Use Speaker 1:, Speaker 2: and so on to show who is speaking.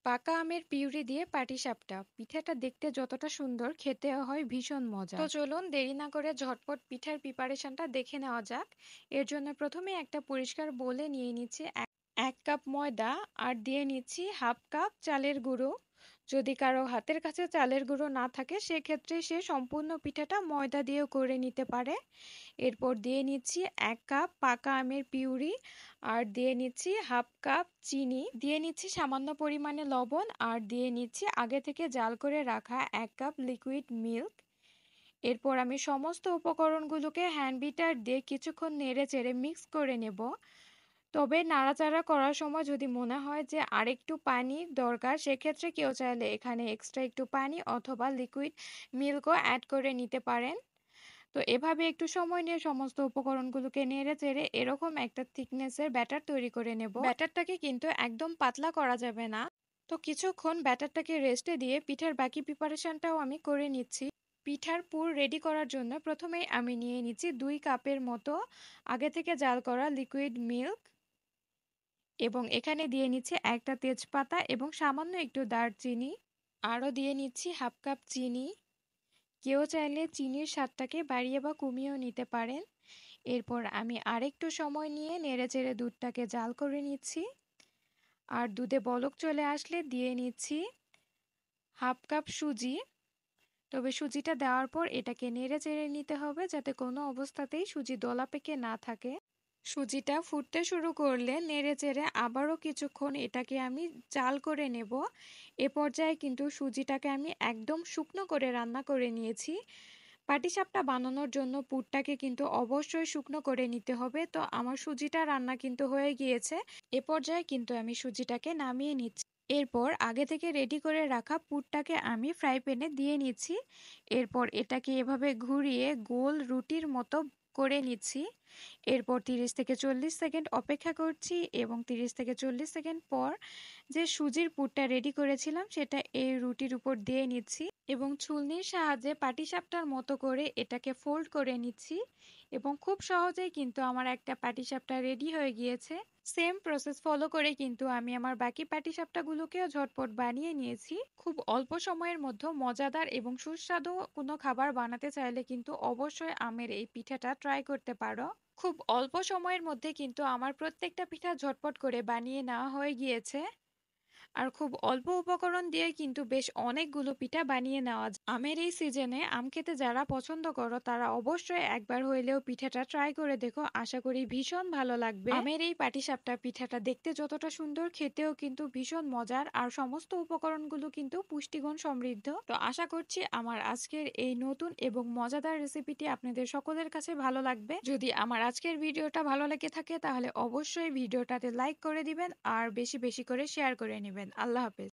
Speaker 1: পাকা আমের পিউরি দিয়ে পাটিসাপটা পিঠাটা দেখতে যতটা সুন্দর খেতেও হয় ভীষণ মজা। তো চলুন দেরি না করে ঝটপট পিঠার প্রিপারেশনটা দেখে নেওয়া যাক। এর জন্য প্রথমে একটা পরিষ্কার বোলে নিয়ে নিচ্ছি এক কাপ ময়দা আর দিয়ে নিচ্ছি হাফ কাপ চালের গুঁড়ো। যদি কারো হাতের কাছে চালের গুঁড়ো না থাকে সেক্ষেত্রে সে সম্পূর্ণ পিঠাটা ময়দা দিয়েও করে নিতে পারে। এরপর দিয়ে নিচ্ছি এক কাপ পাকা আমের পিউরি আর দিয়ে নিচ্ছি হাফ কাপ চিনি, দিয়ে নিচ্ছি সামান্য পরিমাণে লবণ আর দিয়ে নিচ্ছি আগে থেকে জাল করে রাখা এক কাপ লিকুইড মিল্ক। এরপর আমি সমস্ত উপকরণগুলোকে হ্যান্ড বিটার দিয়ে কিছুক্ষণ নেড়ে চেড়ে মিক্স করে নেব। তবে নাড়াচাড়া করার সময় যদি মনে হয় যে আরেকটু পানি দরকার সেক্ষেত্রে কেউ চাইলে এখানে এক্সট্রা একটু পানি অথবা লিকুইড মিল্কও অ্যাড করে নিতে পারেন। তো এভাবে একটু সময় নিয়ে সমস্ত উপকরণগুলোকে নেড়ে চেড়ে এরকম একটা থিকনেসের ব্যাটার তৈরি করে নেব। ব্যাটারটাকে কিন্তু একদম পাতলা করা যাবে না। তো কিছুক্ষণ ব্যাটারটাকে রেস্টে দিয়ে পিঠার বাকি প্রিপারেশনটাও আমি করে নিচ্ছি। পিঠার পুর রেডি করার জন্য প্রথমেই আমি নিয়ে নিচ্ছি 2 কাপের মতো আগে থেকে জাল করা লিকুইড মিল্ক এবং এখানে দিয়ে নিচ্ছি একটা তেজপাতা এবং সামান্য একটু দারচিনি, আরও দিয়ে নিচ্ছি হাফ কাপ চিনি। কেউ চাইলে চিনির স্বাদটাকে বাড়িয়ে বা কমিয়েও নিতে পারেন। এরপর আমি আরেকটু সময় নিয়ে নেড়েচেড়ে দুধটাকে জাল করে নিচ্ছি। আর দুধে বলক চলে আসলে দিয়ে নিচ্ছি হাফ কাপ সুজি। তবে সুজিটা দেওয়ার পর এটাকে নেড়েচেড়ে নিতে হবে যাতে কোনো অবস্থাতেই সুজি দলা পেকে না থাকে। সুজিটা ফুটতে শুরু করলে নেড়েচেড়ে আবারও কিছুক্ষণ এটাকে আমি জাল করে নেব। এ পর্যায়ে কিন্তু সুজিটাকে আমি একদম শুকনো করে রান্না করে নিয়েছি। পাটিসাপটা বানানোর জন্য পুরটাকে কিন্তু অবশ্যই শুকনো করে নিতে হবে। তো আমার সুজিটা রান্না কিন্তু হয়ে গিয়েছে। এ পর্যায়ে কিন্তু আমি সুজিটাকে নামিয়ে নিচ্ছি। এরপর আগে থেকে রেডি করে রাখা পুরটাকে আমি ফ্রাই প্যানে দিয়ে নিচ্ছি। এরপর এটাকে এভাবে ঘুরিয়ে গোল রুটির মতো করে নিচ্ছি। এরপর 30 থেকে 40 সেকেন্ড অপেক্ষা করছি এবং 30 থেকে 40 সেকেন্ড পর যে সুজির পুরটা রেডি করেছিলাম সেটা এই রুটির উপর দিয়ে নিচ্ছি এবং ছুলনির সাহায্যে পাটিসাপটার মতো করে এটাকে ফোল্ড করে নিচ্ছি এবং খুব সহজেই কিন্তু আমার একটা পাটিসাপটা রেডি হয়ে গিয়েছে। সেম প্রসেস ফলো করে কিন্তু আমি আমার বাকি পাটিসাপটাগুলোকেও ঝটপট বানিয়ে নিয়েছি। খুব অল্প সময়ের মধ্যে মজাদার এবং সুস্বাদু কোনো খাবার বানাতে চাইলে কিন্তু অবশ্যই আমের এই পিঠাটা ট্রাই করতে পারো। খুব অল্প সময়ের মধ্যে কিন্তু আমার প্রত্যেকটা পিঠা ঝটপট করে বানিয়ে নেওয়া হয়ে গিয়েছে। আর খুব অল্প উপকরণ দিয়ে কিন্তু বেশ অনেকগুলো পিঠা বানিয়ে নেওয়া যায়। আমের এই সিজনে আম খেতে যারা পছন্দ করো তারা অবশ্যই একবার হইলেও পিঠাটা ট্রাই করে দেখো, আশা করি ভীষণ ভালো লাগবে। আমের এই পাটিসাপটা পিঠাটা দেখতে যতটা সুন্দর খেতেও কিন্তু ভীষণ মজার আর সমস্ত উপকরণগুলো কিন্তু পুষ্টিগুণ সমৃদ্ধ। তো আশা করছি আমার আজকের এই নতুন এবং মজাদার রেসিপিটি আপনাদের সকলের কাছে ভালো লাগবে। যদি আমার আজকের ভিডিওটা ভালো লেগে থাকে তাহলে অবশ্যই ভিডিওটাতে লাইক করে দিবেন আর বেশি বেশি করে শেয়ার করে নেবেন। আল্লাহ হাফেজ।